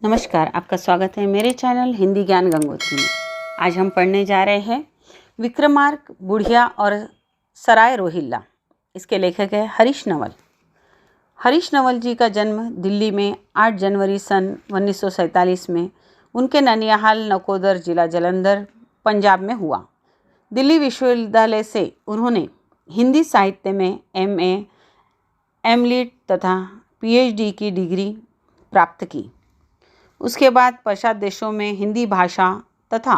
नमस्कार, आपका स्वागत है मेरे चैनल हिंदी ज्ञान गंगोत्री में। आज हम पढ़ने जा रहे हैं विक्रमार्क, बुढ़िया और सराय रोहिल्ला। इसके लेखक है हरीश नवल। हरीश नवल जी का जन्म दिल्ली में 8 जनवरी सन 1947 में उनके ननिहाल नकोदर जिला जालंधर पंजाब में हुआ। दिल्ली विश्वविद्यालय से उन्होंने हिंदी साहित्य में MA, MLit तथा PhD की डिग्री प्राप्त की। उसके बाद पश्चात देशों में हिंदी भाषा तथा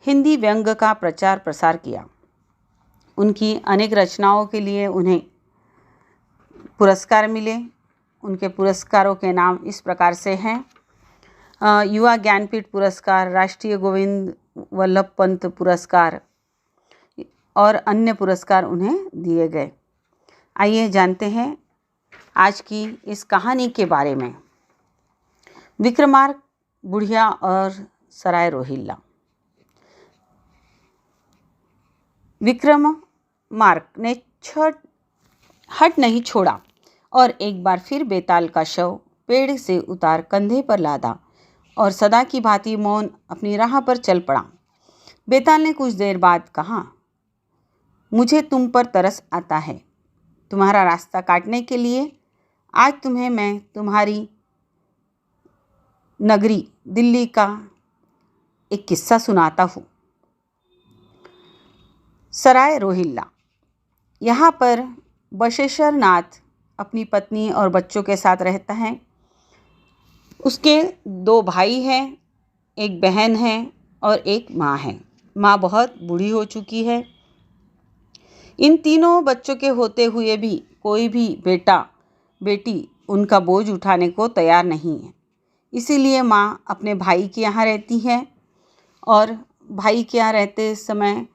हिंदी व्यंग्य का प्रचार प्रसार किया। उनकी अनेक रचनाओं के लिए उन्हें पुरस्कार मिले। उनके पुरस्कारों के नाम इस प्रकार से हैं: युवा ज्ञानपीठ पुरस्कार, राष्ट्रीय गोविंद वल्लभ पंत पुरस्कार और अन्य पुरस्कार उन्हें दिए गए। आइए जानते हैं आज की इस कहानी के बारे में। विक्रमार्क, बुढ़िया और सराय रोहिल्ला। विक्रमार्क ने हट नहीं छोड़ा और एक बार फिर बेताल का शव पेड़ से उतार कंधे पर लादा और सदा की भांति मौन अपनी राह पर चल पड़ा। बेताल ने कुछ देर बाद कहा, मुझे तुम पर तरस आता है। तुम्हारा रास्ता काटने के लिए आज तुम्हें मैं तुम्हारी नगरी दिल्ली का एक किस्सा सुनाता हूँ। सराय रोहिल्ला। यहाँ पर बशेश्वर नाथ अपनी पत्नी और बच्चों के साथ रहता है। उसके 2 भाई हैं, एक बहन है और एक माँ है। माँ बहुत बूढ़ी हो चुकी है। इन तीनों बच्चों के होते हुए भी कोई भी बेटा बेटी उनका बोझ उठाने को तैयार नहीं है। इसीलिए माँ अपने भाई के यहाँ रहती है और भाई के यहाँ रहते समय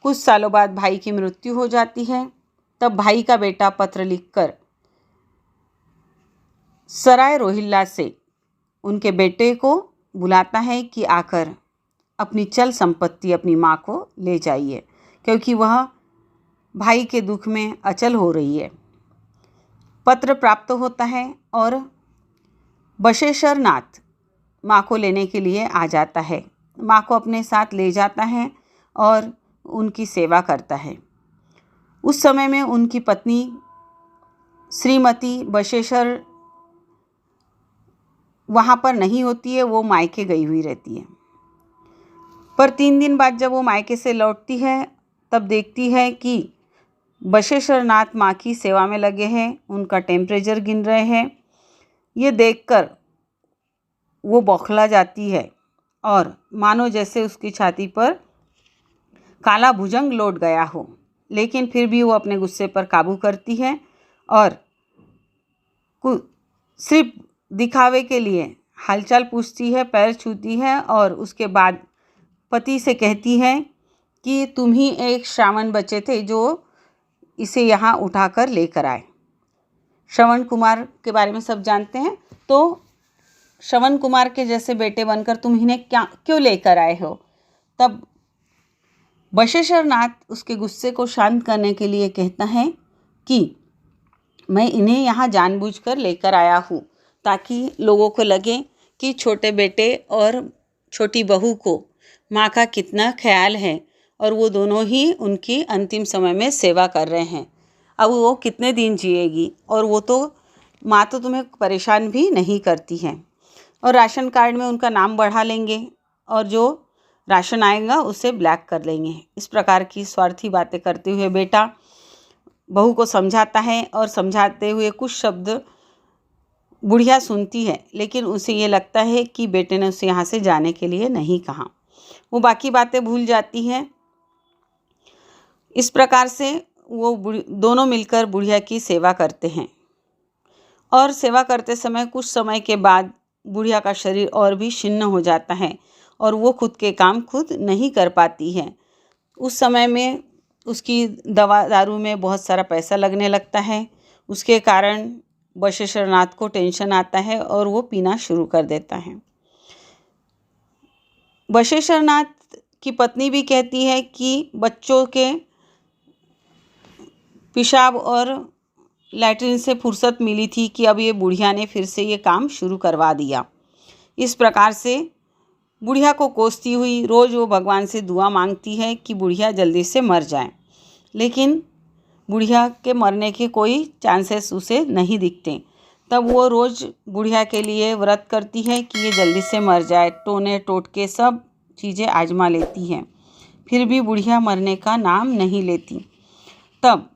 कुछ सालों बाद भाई की मृत्यु हो जाती है। तब भाई का बेटा पत्र लिखकर सराय रोहिल्ला से उनके बेटे को बुलाता है कि आकर अपनी चल संपत्ति अपनी माँ को ले जाइए, क्योंकि वह भाई के दुख में अचल हो रही है। पत्र प्राप्त होता है और बशेश्वर नाथ माँ को लेने के लिए आ जाता है। माँ को अपने साथ ले जाता है और उनकी सेवा करता है। उस समय में उनकी पत्नी श्रीमती बशेश्वर वहाँ पर नहीं होती है, वो मायके गई हुई रहती है। पर 3 दिन बाद जब वो मायके से लौटती है तब देखती है कि बशेश्वर नाथ माँ की सेवा में लगे हैं, उनका टेम्परेचर गिन रहे हैं। ये देखकर वो बौखला जाती है और मानो जैसे उसकी छाती पर काला भुजंग लौट गया हो। लेकिन फिर भी वो अपने गुस्से पर काबू करती है और सिर्फ दिखावे के लिए हालचाल पूछती है, पैर छूती है और उसके बाद पति से कहती है कि तुम ही एक श्रावण बचे थे जो इसे यहाँ उठाकर लेकर आए। श्रवण कुमार के बारे में सब जानते हैं। तो श्रवण कुमार के जैसे बेटे बनकर तुम इन्हें क्यों लेकर आए हो? तब बशेश्वर नाथ उसके गुस्से को शांत करने के लिए कहता है कि मैं इन्हें यहाँ जानबूझकर लेकर आया हूँ ताकि लोगों को लगे कि छोटे बेटे और छोटी बहू को माँ का कितना ख्याल है और वो दोनों ही उनकी अंतिम समय में सेवा कर रहे हैं। अब वो कितने दिन जिएगी और वो तो माँ तो तुम्हें परेशान भी नहीं करती है। और राशन कार्ड में उनका नाम बढ़ा लेंगे और जो राशन आएगा उसे ब्लैक कर लेंगे। इस प्रकार की स्वार्थी बातें करते हुए बेटा बहू को समझाता है और समझाते हुए कुछ शब्द बुढ़िया सुनती है, लेकिन उसे ये लगता है कि बेटे ने उसे यहाँ से जाने के लिए नहीं कहा। वो बाकी बातें भूल जाती है। इस प्रकार से वो दोनों मिलकर बुढ़िया की सेवा करते हैं और सेवा करते समय कुछ समय के बाद बुढ़िया का शरीर और भी छिन्न हो जाता है और वो खुद के काम खुद नहीं कर पाती है। उस समय में उसकी दवा दारू में बहुत सारा पैसा लगने लगता है। उसके कारण बशेश्वर नाथ को टेंशन आता है और वो पीना शुरू कर देता है। बशेश्वर नाथ की पत्नी भी कहती है कि बच्चों के पेशाब और लैट्रिन से फुर्सत मिली थी कि अब ये बुढ़िया ने फिर से ये काम शुरू करवा दिया। इस प्रकार से बुढ़िया को कोसती हुई रोज़ वो भगवान से दुआ मांगती है कि बुढ़िया जल्दी से मर जाए, लेकिन बुढ़िया के मरने के कोई चांसेस उसे नहीं दिखते। तब वो रोज़ बुढ़िया के लिए व्रत करती है कि ये जल्दी से मर जाए, टोने टोटके सब चीज़ें आजमा लेती है, फिर भी बुढ़िया मरने का नाम नहीं लेती। तब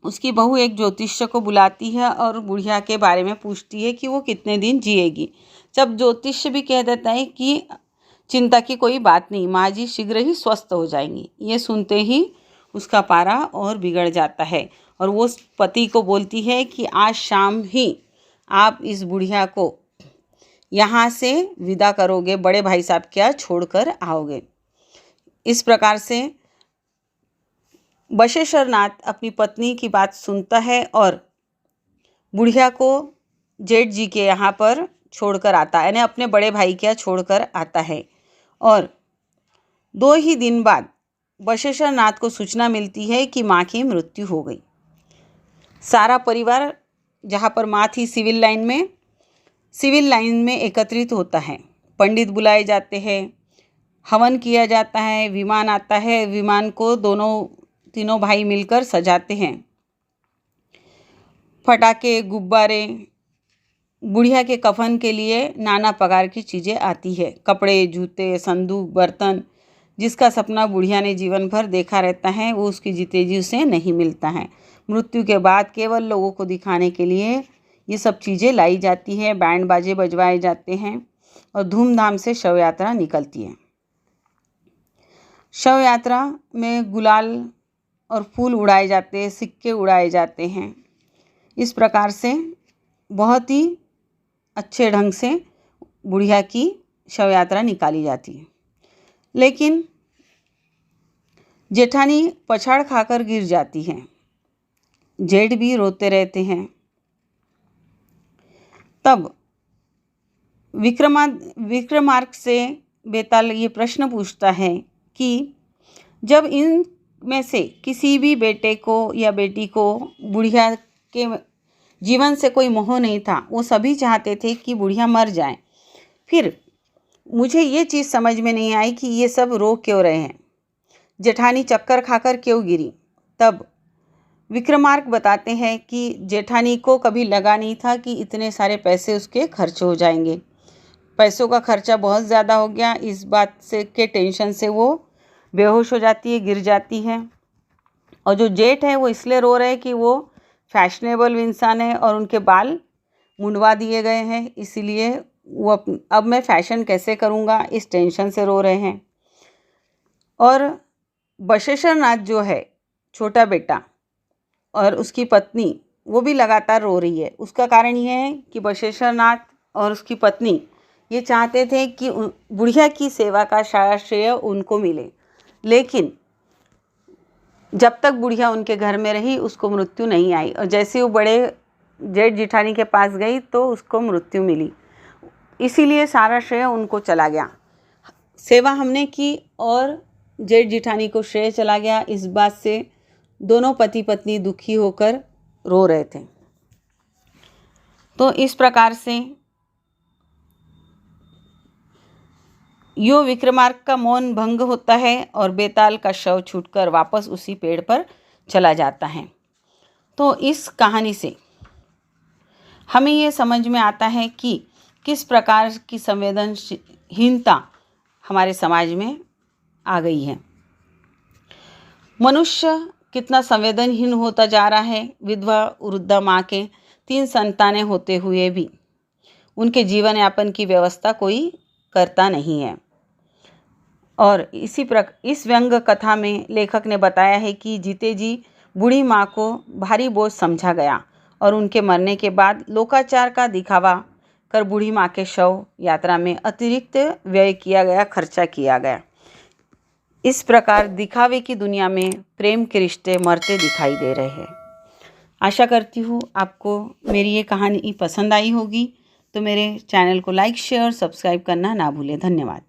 उसकी बहू एक ज्योतिष्य को बुलाती है और बुढ़िया के बारे में पूछती है कि वो कितने दिन जिएगी। जब ज्योतिष्य भी कह देता है कि चिंता की कोई बात नहीं, माँ जी शीघ्र ही स्वस्थ हो जाएंगी। ये सुनते ही उसका पारा और बिगड़ जाता है और वो पति को बोलती है कि आज शाम ही आप इस बुढ़िया को यहाँ से विदा करोगे, बड़े भाई साहब क्या छोड़कर आओगे। इस प्रकार से बशेश्वर नाथ अपनी पत्नी की बात सुनता है और बुढ़िया को जेठ जी के यहाँ पर छोड़कर आता है, यानी अपने बड़े भाई के यहाँ छोड़कर आता है। और 2 ही दिन बाद बशेश्वर नाथ को सूचना मिलती है कि माँ की मृत्यु हो गई। सारा परिवार, जहाँ पर माँ थी सिविल लाइन में एकत्रित होता है। पंडित बुलाए जाते हैं, हवन किया जाता है, विमान आता है, विमान को तीनों भाई मिलकर सजाते हैं। पटाखे, गुब्बारे, बुढ़िया के कफन के लिए नाना प्रकार की चीज़ें आती है, कपड़े, जूते, संदूक, बर्तन। जिसका सपना बुढ़िया ने जीवन भर देखा रहता है वो उसकी जीते जी उसे नहीं मिलता है। मृत्यु के बाद केवल लोगों को दिखाने के लिए ये सब चीज़ें लाई जाती है, बैंड बाजे बजवाए जाते हैं और धूमधाम से शव यात्रा निकलती है। शव यात्रा में गुलाल और फूल उड़ाए जाते हैं, सिक्के उड़ाए जाते हैं। इस प्रकार से बहुत ही अच्छे ढंग से बुढ़िया की शव यात्रा निकाली जाती है। लेकिन जेठानी पछाड़ खाकर गिर जाती है, जेठ भी रोते रहते हैं। तब विक्रमार्क से बेताल ये प्रश्न पूछता है कि जब इन में से किसी भी बेटे को या बेटी को बुढ़िया के जीवन से कोई मोह नहीं था, वो सभी चाहते थे कि बुढ़िया मर जाए, फिर मुझे ये चीज़ समझ में नहीं आई कि ये सब रो क्यों रहे हैं, जेठानी चक्कर खाकर क्यों गिरी। तब विक्रमार्क बताते हैं कि जेठानी को कभी लगा नहीं था कि इतने सारे पैसे उसके खर्च हो जाएंगे। पैसों का खर्चा बहुत ज़्यादा हो गया, इस बात से के टेंशन से वो बेहोश हो जाती है, गिर जाती है। और जो जेठ है वो इसलिए रो रहे हैं कि वो फैशनेबल इंसान है और उनके बाल मुंडवा दिए गए हैं, इसीलिए वो अब मैं फ़ैशन कैसे करूँगा इस टेंशन से रो रहे हैं। और बशेश्वर नाथ जो है छोटा बेटा और उसकी पत्नी वो भी लगातार रो रही है। उसका कारण ये है कि बशेश्वर नाथ और उसकी पत्नी ये चाहते थे कि बुढ़िया की सेवा का सारा श्रेय उनको मिले, लेकिन जब तक बुढ़िया उनके घर में रही उसको मृत्यु नहीं आई और जैसे वो बड़े जेठ जेठानी के पास गई तो उसको मृत्यु मिली, इसीलिए सारा श्रेय उनको चला गया। सेवा हमने की और जेठ जेठानी को श्रेय चला गया, इस बात से दोनों पति पत्नी दुखी होकर रो रहे थे। तो इस प्रकार से यो विक्रमार्क का मौन भंग होता है और बेताल का शव छूटकर वापस उसी पेड़ पर चला जाता है। तो इस कहानी से हमें ये समझ में आता है कि किस प्रकार की संवेदनहीनता हमारे समाज में आ गई है। मनुष्य कितना संवेदनहीन होता जा रहा है। विधवा वृद्धा माँ के 3 संतानें होते हुए भी उनके जीवन यापन की व्यवस्था कोई करता नहीं है। और इस व्यंग कथा में लेखक ने बताया है कि जीते जी बूढ़ी माँ को भारी बोझ समझा गया और उनके मरने के बाद लोकाचार का दिखावा कर बूढ़ी माँ के शव यात्रा में अतिरिक्त व्यय किया गया, खर्चा किया गया। इस प्रकार दिखावे की दुनिया में प्रेम के रिश्ते मरते दिखाई दे रहे हैं। आशा करती हूँ आपको मेरी ये कहानी पसंद आई होगी, तो मेरे चैनल को लाइक, शेयर और सब्सक्राइब करना ना भूलें। धन्यवाद।